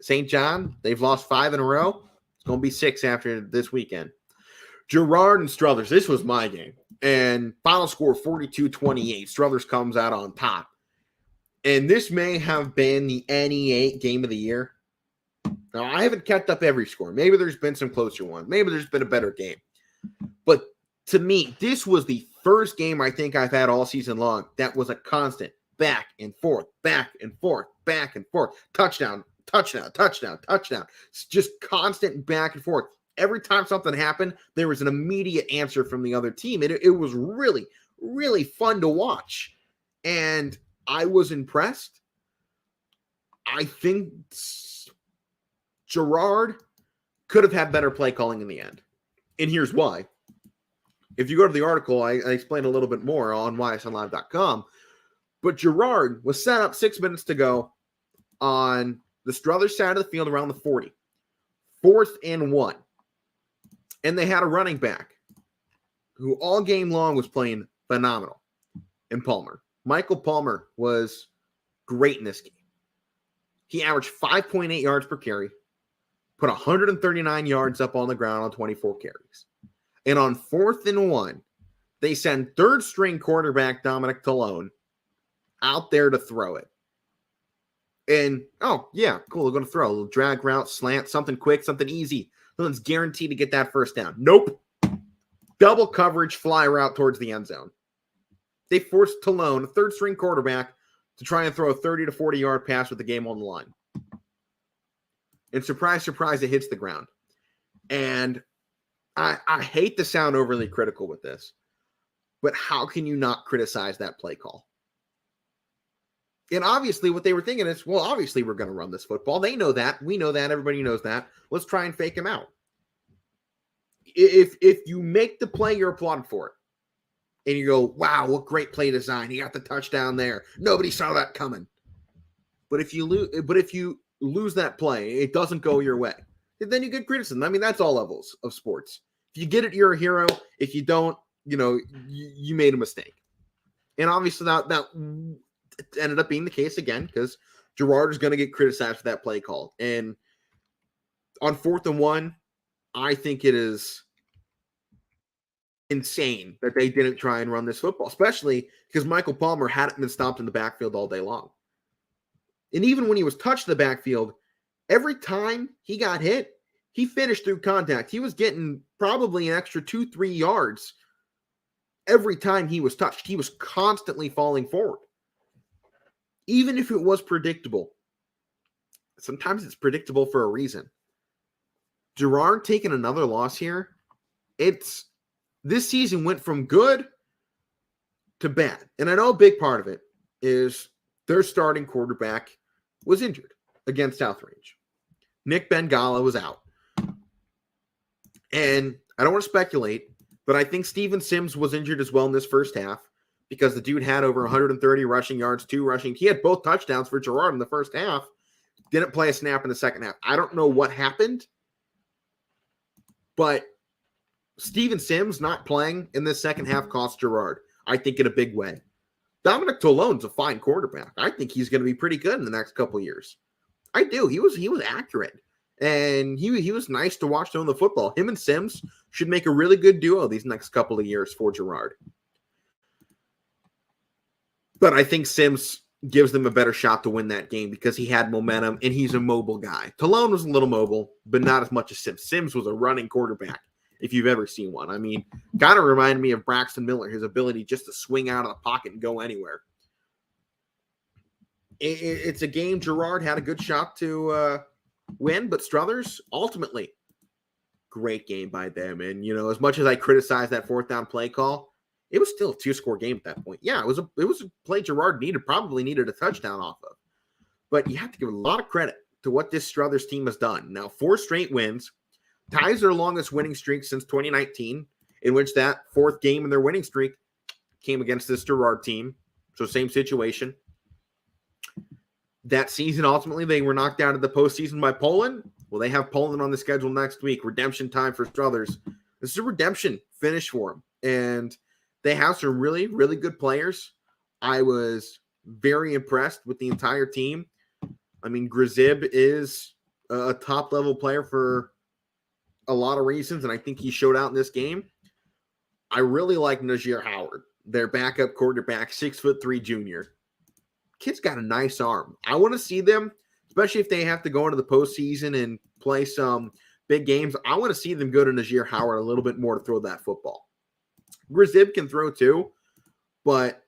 St. John, they've lost 5 in a row. It's going to be 6 after this weekend. Girard and Struthers. This was my game. And final score 42-28. Struthers comes out on top. And this may have been the NE8 game of the year. Now, I haven't kept up every score. Maybe there's been some closer ones. Maybe there's been a better game. But to me, this was the first game I think I've had all season long that was a constant back and forth, back and forth, back and forth. Touchdown, touchdown, touchdown, touchdown. It's just constant back and forth. Every time something happened, there was an immediate answer from the other team. It was really, really fun to watch. And I was impressed. I think Girard could have had better play calling in the end. And here's why. If you go to the article, I explain a little bit more on YSNlive.com. But Girard was set up 6 minutes to go on the Struthers side of the field around the 40. 4th and 1. And they had a running back who all game long was playing phenomenal in Palmer. Michael Palmer was great in this game. He averaged 5.8 yards per carry, put 139 yards up on the ground on 24 carries. And on 4th and 1, they send third-string quarterback Dominic Talone out there to throw it. And, oh, yeah, cool, they're going to throw a little drag route, slant, something quick, something easy. Something's guaranteed to get that first down. Nope. Double coverage, fly route towards the end zone. They forced Talone, a third-string quarterback, to try and throw a 30 to 40-yard pass with the game on the line. And surprise, surprise, it hits the ground. And I hate to sound overly critical with this, but how can you not criticize that play call? And obviously what they were thinking is, well, obviously we're going to run this football. They know that. We know that. Everybody knows that. Let's try and fake him out. If you make the play, you're applauded for it. And you go, wow, what great play design. He got the touchdown there. Nobody saw that coming. But if you lose that play, it doesn't go your way. Then you get criticism. I mean, that's all levels of sports. If you get it, you're a hero. If you don't, you made a mistake. And obviously that ended up being the case again because Girard is going to get criticized for that play call. And on 4th and 1, I think it is insane that they didn't try and run this football, especially because Michael Palmer hadn't been stopped in the backfield all day long. And even when he was touched in the backfield, every time he got hit, he finished through contact. He was getting probably an extra 2-3 yards every time he was touched. He was constantly falling forward. Even if it was predictable, sometimes it's predictable for a reason. Girard taking another loss here, this season went from good to bad. And I know a big part of it is their starting quarterback was injured against Southrange. Nick Bengala was out. And I don't want to speculate, but I think Steven Sims was injured as well in this first half because the dude had over 130 rushing yards, 2 rushing. He had both touchdowns for Girard in the first half. Didn't play a snap in the second half. I don't know what happened, but Steven Sims not playing in this second half cost Girard, I think, in a big way. Dominic Talone's a fine quarterback. I think he's going to be pretty good in the next couple of years. I do. He was accurate. And he was nice to watch throwing the football. Him and Sims should make a really good duo these next couple of years for Girard. But I think Sims gives them a better shot to win that game because he had momentum and he's a mobile guy. Talone was a little mobile, but not as much as Sims. Sims was a running quarterback, if you've ever seen one. I mean, kind of reminded me of Braxton Miller, his ability just to swing out of the pocket and go anywhere. It's a game Girard had a good shot to win, but Struthers, ultimately, great game by them. And, as much as I criticized that fourth down play call, it was still a 2-score game at that point. Yeah, it was a play Girard probably needed a touchdown off of. But you have to give a lot of credit to what this Struthers team has done. Now, 4 straight wins, ties their longest winning streak since 2019, in which that fourth game in their winning streak came against this Girard team. So same situation. That season, ultimately, they were knocked out of the postseason by Poland. Well, they have Poland on the schedule next week. Redemption time for Struthers. This is a redemption finish for them. And they have some really, really good players. I was very impressed with the entire team. I mean, Grzib is a top-level player for a lot of reasons, and I think he showed out in this game. I really like Najir Howard, their backup quarterback, 6'3" junior. Kid's got a nice arm. I want to see them, especially if they have to go into the postseason and play some big games. I want to see them go to Najir Howard a little bit more to throw that football. Grzib can throw too, but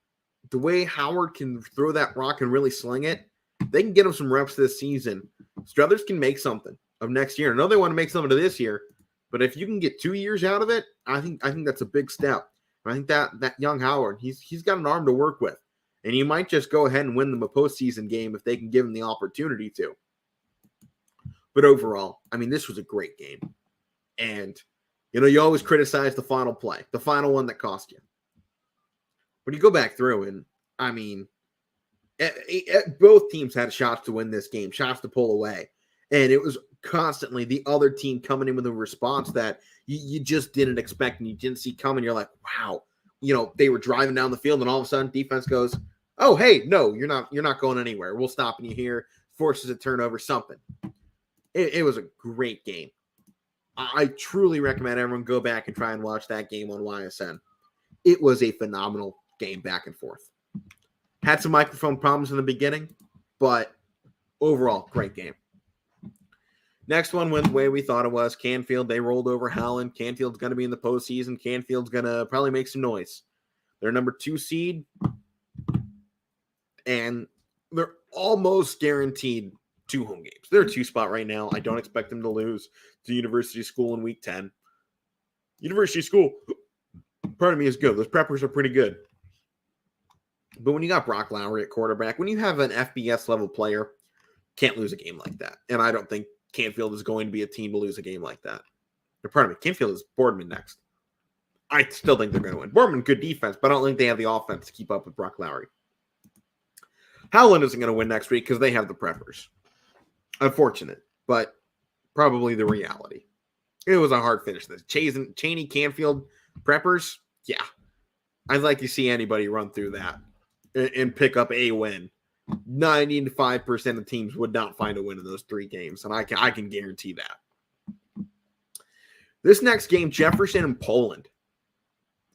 the way Howard can throw that rock and really sling it, they can get him some reps this season. Struthers can make something of next year. I know they want to make something of this year, but if you can get 2 years out of it, I think that's a big step. I think that young Howard, he's got an arm to work with, and you might just go ahead and win them a postseason game if they can give him the opportunity to. But overall, I mean, this was a great game, and you always criticize the final play, the final one that cost you. But you go back through, and I mean, both teams had shots to win this game, shots to pull away. And it was constantly the other team coming in with a response that you just didn't expect and you didn't see coming. You're like, wow, they were driving down the field and all of a sudden defense goes, oh, hey, no, you're not going anywhere. We'll stop you here, forces a turnover, something. It was a great game. I truly recommend everyone go back and try and watch that game on YSN. It was a phenomenal game back and forth. Had some microphone problems in the beginning, but overall, great game. Next one went the way we thought it was. Canfield, they rolled over Howland. Canfield's going to be in the postseason. Canfield's going to probably make some noise. They're number 2 seed, and they're almost guaranteed 2 home games. They're a 2 spot right now. I don't expect them to lose to University School in week 10. University School, pardon me, is good. Those preppers are pretty good. But when you got Brock Lowry at quarterback, when you have an FBS level player, can't lose a game like that. And I don't think Canfield is going to be a team to lose a game like that. Or pardon me, Canfield is Boardman next. I still think they're going to win. Boardman, good defense, but I don't think they have the offense to keep up with Brock Lowry. Howland isn't going to win next week because they have the preppers. Unfortunate, but probably the reality. It was a hard finish. The Cheney, Canfield, preppers, yeah. I'd like to see anybody run through that and pick up a win. 95% of teams would not find a win in those 3 games, and I can guarantee that. This next game, Jefferson and Poland.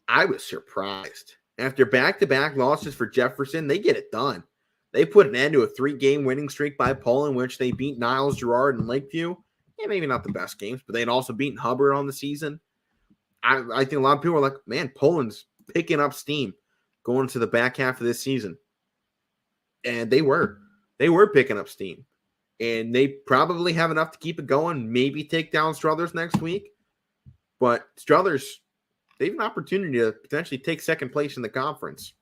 I was surprised. After back-to-back losses for Jefferson, they get it done. They put an end to a 3-game winning streak by Poland, which they beat Niles, Girard, and Lakeview. Yeah, maybe not the best games, but they had also beaten Hubbard on the season. I think a lot of people are like, man, Poland's picking up steam going into the back half of this season. And they were picking up steam. And they probably have enough to keep it going, maybe take down Struthers next week. But Struthers, they have an opportunity to potentially take second place in the conference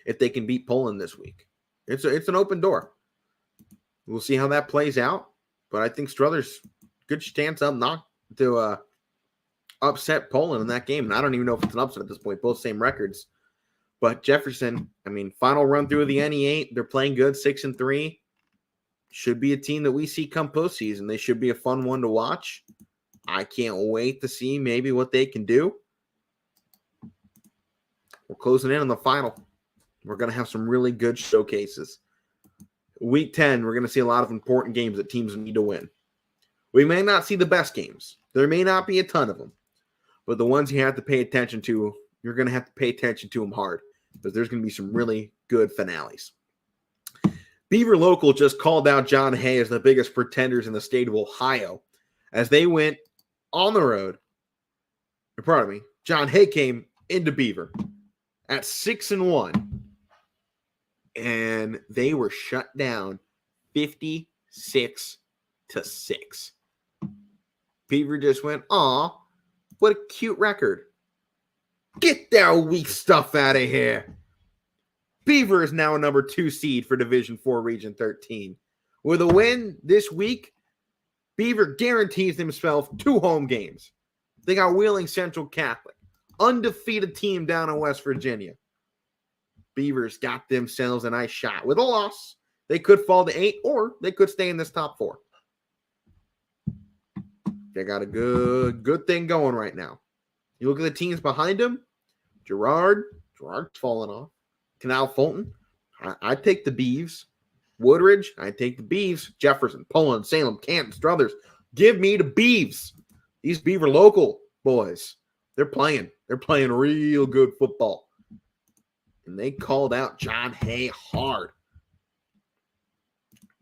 if they can beat Poland this week. It's an open door. We'll see how that plays out. But I think Struthers, good chance up not to upset Poland in that game. And I don't even know if it's an upset at this point. Both same records. But Jefferson, I mean, final run through of the NE8. They're playing good, 6-3. Should be a team that we see come postseason. They should be a fun one to watch. I can't wait to see maybe what they can do. We're closing in on the final. We're going to have some really good showcases. Week 10, we're going to see a lot of important games that teams need to win. We may not see the best games. There may not be a ton of them. But the ones you have to pay attention to, you're going to have to pay attention to them hard. but there's going to be some really good finales. Beaver Local just called out John Hay as the biggest pretenders in the state of Ohio as they went on the road. Pardon me. John Hay came into Beaver at 6-1, and they were shut down 56-6. Beaver just went, aw, what a cute record. Get that weak stuff out of here. Beaver is now a number 2 seed for Division 4 Region 13. With a win this week, Beaver guarantees themselves 2 home games. They got Wheeling Central Catholic, undefeated team down in West Virginia. Beavers got themselves a nice shot. With a loss, they could fall to 8, or they could stay in this top 4. They got a good thing going right now. You look at the teams behind them. Gerard's falling off. Canal Fulton, I take the Beavs. Woodridge, I take the Beavs. Jefferson, Poland, Salem, Canton, Struthers. Give me the Beavs. These Beaver Local boys, they're playing real good football. And they called out John Hay hard.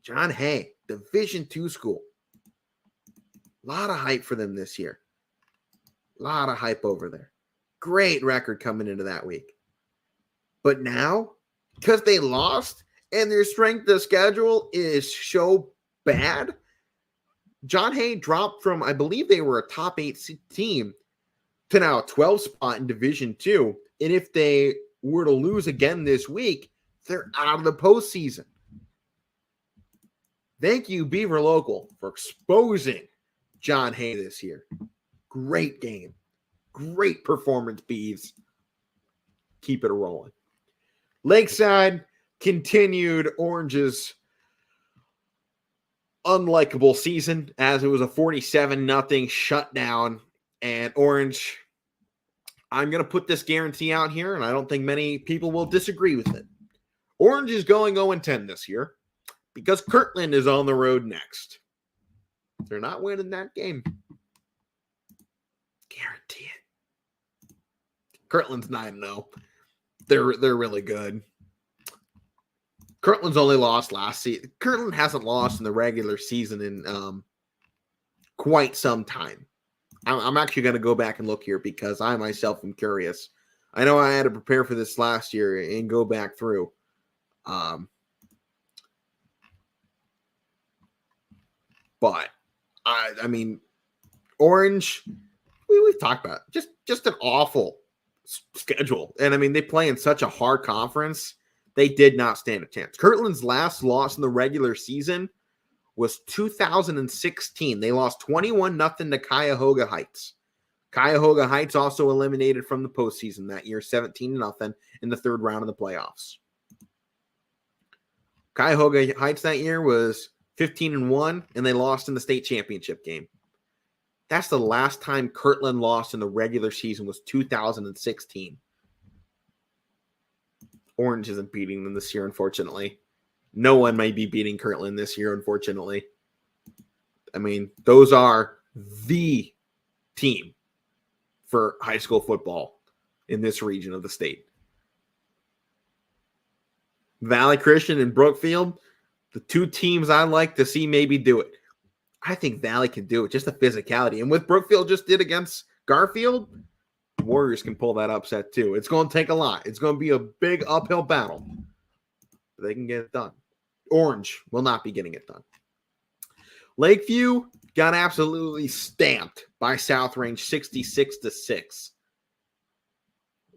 John Hay, Division II school. A lot of hype for them this year. A lot of hype over there. Great record coming into that week. But now, because they lost and their strength of schedule is so bad, John Hay dropped from, I believe they were a top 8 team, to now a 12 spot in Division II. And if they were to lose again this week, they're out of the postseason. Thank you, Beaver Local, for exposing John Hay this year. Great game. Great performance, Beavs. Keep it rolling. Lakeside continued Orange's unlikable season as it was a 47-0 shutdown. And Orange, I'm going to put this guarantee out here, and I don't think many people will disagree with it. Orange is going 0-10 this year because Kirtland is on the road next. They're not winning that game. Guarantee it. Kirtland's 9-0. They're really good. Kirtland's only lost last season. Kirtland hasn't lost in the regular season in quite some time. I'm actually going to go back and look here because I myself am curious. I know I had to prepare for this last year and go back through. But I mean, Orange, we've talked about it. Just an awful schedule. And I mean, they play in such a hard conference. They did not stand a chance. Kirtland's last loss in the regular season was 2016. They lost 21-0 to Cuyahoga Heights. Cuyahoga Heights also eliminated from the postseason that year, 17-0 in the 3rd round of the playoffs. Cuyahoga Heights that year was 15-1, and they lost in the state championship game. That's the last time Kirtland lost in the regular season was 2016. Orange isn't beating them this year, unfortunately. No one may be beating Kirtland this year, unfortunately. I mean, those are the team for high school football in this region of the state. Valley Christian and Brookfield, the 2 teams I like to see maybe do it. I think Valley can do it, just the physicality. And what Brookfield just did against Garfield, Warriors can pull that upset too. It's going to take a lot. It's going to be a big uphill battle. But they can get it done. Orange will not be getting it done. Lakeview got absolutely stamped by South Range 66-6.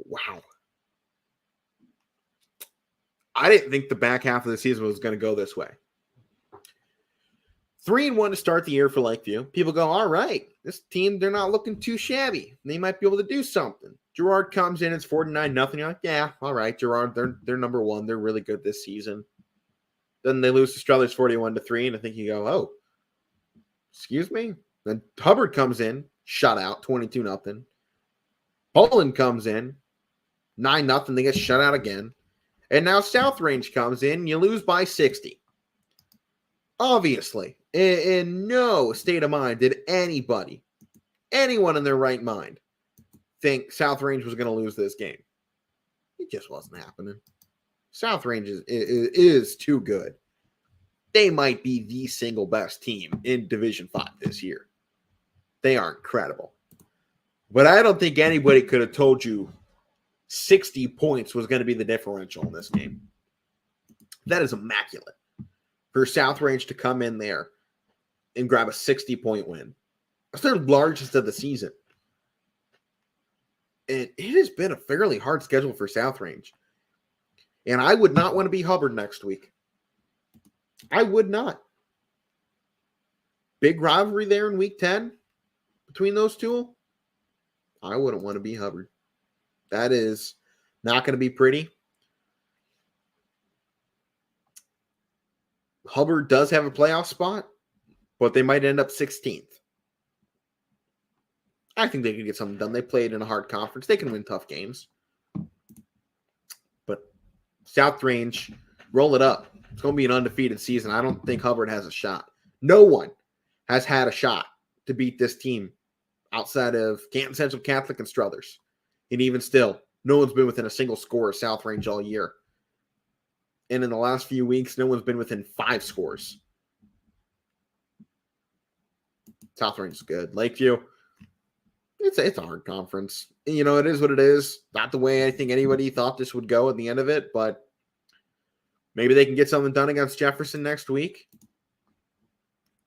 Wow. I didn't think the back half of the season was going to go this way. 3-1 to start the year for Lakeview. People go, all right, this team, they're not looking too shabby. They might be able to do something. Girard comes in, it's 49-0. You're like, yeah, all right, Girard, they're number 1. They're really good this season. Then they lose to Struthers 41-3, and I think you go, oh, excuse me? Then Hubbard comes in, shut out, 22-0. Poland comes in, 9-0. They get shut out again. And now South Range comes in, you lose by 60. Obviously, in no state of mind did anyone in their right mind think South Range was going to lose this game. It just wasn't happening. South Range is too good. They might be the single best team in Division 5 this year. They are incredible. But I don't think anybody could have told you 60 points was going to be the differential in this game. That is immaculate for South Range to come in there and grab a 60-point win. That's their largest of the season. And it has been a fairly hard schedule for South Range. And I would not want to be Hubbard next week. I would not. Big rivalry there in week 10 between those two. I wouldn't want to be Hubbard. That is not going to be pretty. Hubbard does have a playoff spot, but they might end up 16th. I think they can get something done. They played in a hard conference. They can win tough games. But South Range, roll it up. It's going to be an undefeated season. I don't think Hubbard has a shot. No one has had a shot to beat this team outside of Canton Central Catholic and Struthers. And even still, no one's been within a single score of South Range all year. And in the last few weeks, no one's been within 5 scores. South Range is good. Lakeview, it's a hard conference. You know, it is what it is. Not the way I think anybody thought this would go at the end of it, but maybe they can get something done against Jefferson next week.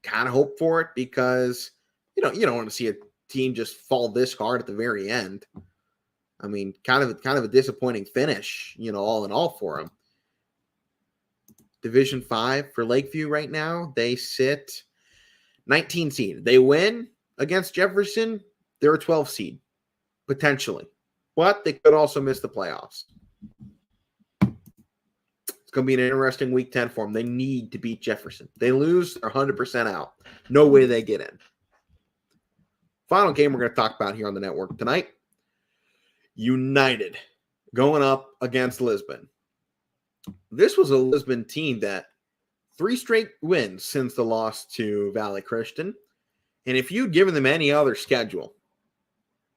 Kind of hope for it because, you don't want to see a team just fall this hard at the very end. I mean, kind of a disappointing finish, all in all for them. Division 5 for Lakeview right now, they sit 19 seed. They win against Jefferson, they're a 12 seed, potentially. But they could also miss the playoffs. It's going to be an interesting week 10 for them. They need to beat Jefferson. They lose, they're 100% out. No way they get in. Final game we're going to talk about here on the network tonight. United going up against Lisbon. This was a Lisbon team that 3 straight wins since the loss to Valley Christian. And if you'd given them any other schedule,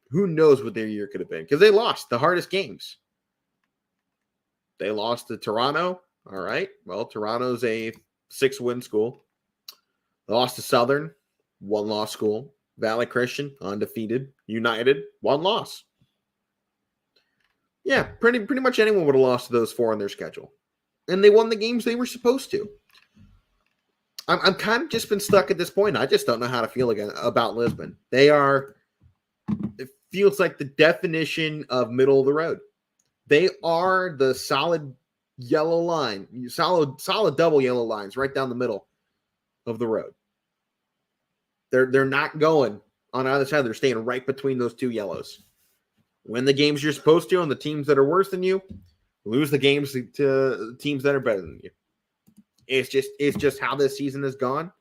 who knows what their year could have been? Because they lost the hardest games. They lost to Toronto. All right. Well, Toronto's a 6-win school. They lost to Southern, 1-loss school. Valley Christian, undefeated. United, 1 loss. Yeah, pretty much anyone would have lost to those 4 on their schedule. And they won the games they were supposed to. I'm kind of just been stuck at this point. I just don't know how to feel again about Lisbon. It feels like the definition of middle of the road. They are the solid yellow line, solid double yellow lines right down the middle of the road. They're not going on either side. They're staying right between those 2 yellows. Win the games you're supposed to, and the teams that are worse than you lose the games to teams that are better than you. It's just how this season has gone.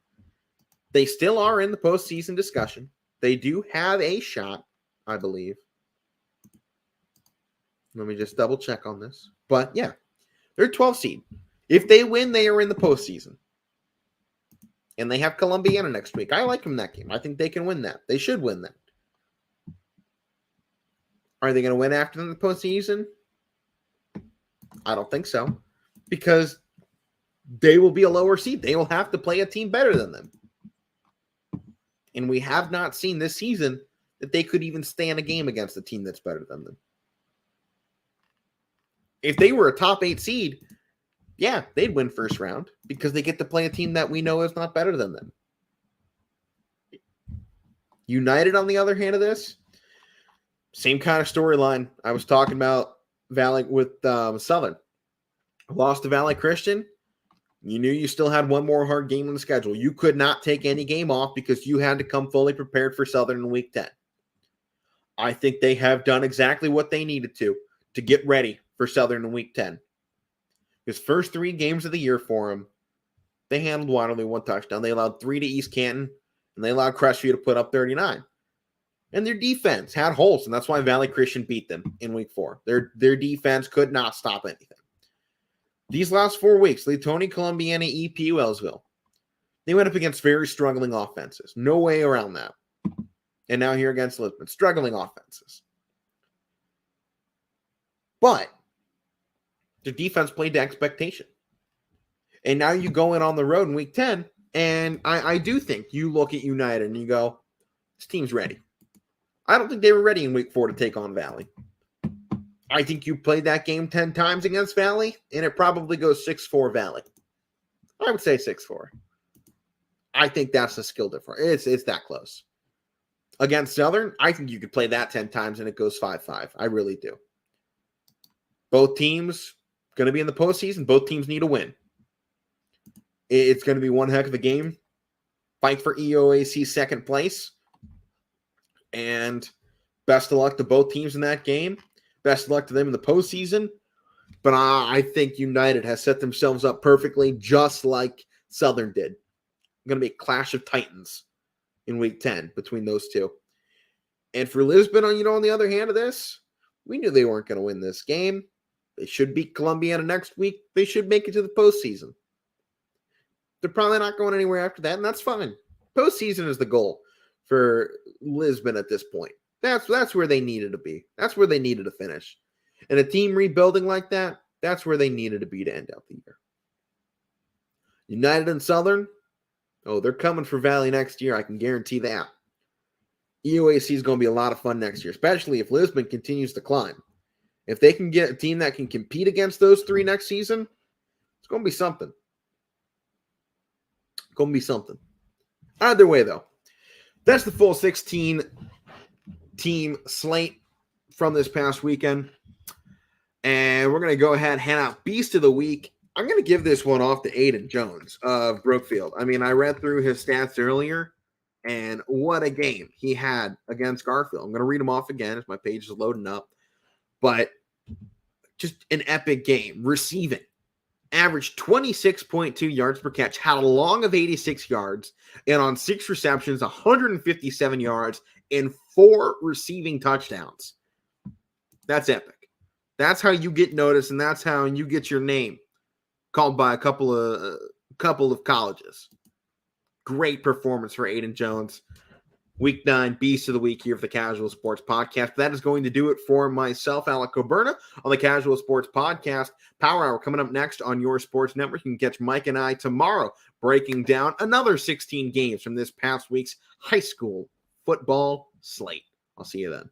They still are in the postseason discussion. They do have a shot, I believe. Let me just double check on this. But yeah, they're 12 seed. If they win, they are in the postseason. And they have Columbiana next week. I like them in that game. I think they can win that. They should win that. Are they going to win after the postseason? I don't think so. Because they will be a lower seed. They will have to play a team better than them. And we have not seen this season that they could even stand a game against a team that's better than them. If they were a top 8 seed, yeah, they'd win first round because they get to play a team that we know is not better than them. United, on the other hand of this, same kind of storyline. I was talking about Valley with Southern. Lost to Valley Christian. You knew you still had one more hard game on the schedule. You could not take any game off because you had to come fully prepared for Southern in week 10. I think they have done exactly what they needed to get ready for Southern in week 10. His first 3 games of the year for him, they handled Waterloo 1 touchdown. They allowed 3 to East Canton, and they allowed Crestview to put up 39. And their defense had holes, and that's why Valley Christian beat them in week 4. Their defense could not stop anything. These last 4 weeks, Leetoni, Columbiana, EP, Wellsville, they went up against very struggling offenses. No way around that. And now here against Lisbon, struggling offenses. But Their defense played to expectation. And now you go in on the road in week 10, and I do think you look at United and you go, this team's ready. I don't think they were ready in week 4 to take on Valley. I think you played that game 10 times against Valley, and it probably goes 6-4 Valley. I would say 6-4. I think that's the skill difference. It's that close. Against Southern, I think you could play that 10 times and it goes 5-5. I really do. Both teams going to be in the postseason. Both teams need a win. It's going to be one heck of a game. Fight for EOAC second place. And best of luck to both teams in that game. Best of luck to them in the postseason. But I think United has set themselves up perfectly, just like Southern did. Going to be a clash of titans in week 10 between those two. And for Lisbon, on the other hand of this, we knew they weren't going to win this game. They should beat Columbiana next week. They should make it to the postseason. They're probably not going anywhere after that, and that's fine. Postseason is the goal for Lisbon at this point. That's where they needed to be. That's where they needed to finish. And a team rebuilding like that, that's where they needed to be to end out the year. United and Southern, they're coming for Valley next year. I can guarantee that. EOAC is going to be a lot of fun next year, especially if Lisbon continues to climb. If they can get a team that can compete against those three next season, it's going to be something. Going to be something. Either way, though, that's the full 16-team slate from this past weekend. And we're going to go ahead and hand out Beast of the Week. I'm going to give this one off to Aiden Jones of Brookfield. I mean, I read through his stats earlier, and what a game he had against Garfield. I'm going to read them off again as my page is loading up. But just an epic game. Receiving. Averaged 26.2 yards per catch. Had a long of 86 yards. And on 6 receptions, 157 yards and 4 receiving touchdowns. That's epic. That's how you get noticed, and that's how you get your name called by a couple of colleges. Great performance for Aiden Jones. Week 9, Beast of the Week here for the Casual Sports Podcast. That is going to do it for myself, Alec Coburna, on the Casual Sports Podcast. Power Hour coming up next on your sports network. You can catch Mike and I tomorrow breaking down another 16 games from this past week's high school football slate. I'll see you then.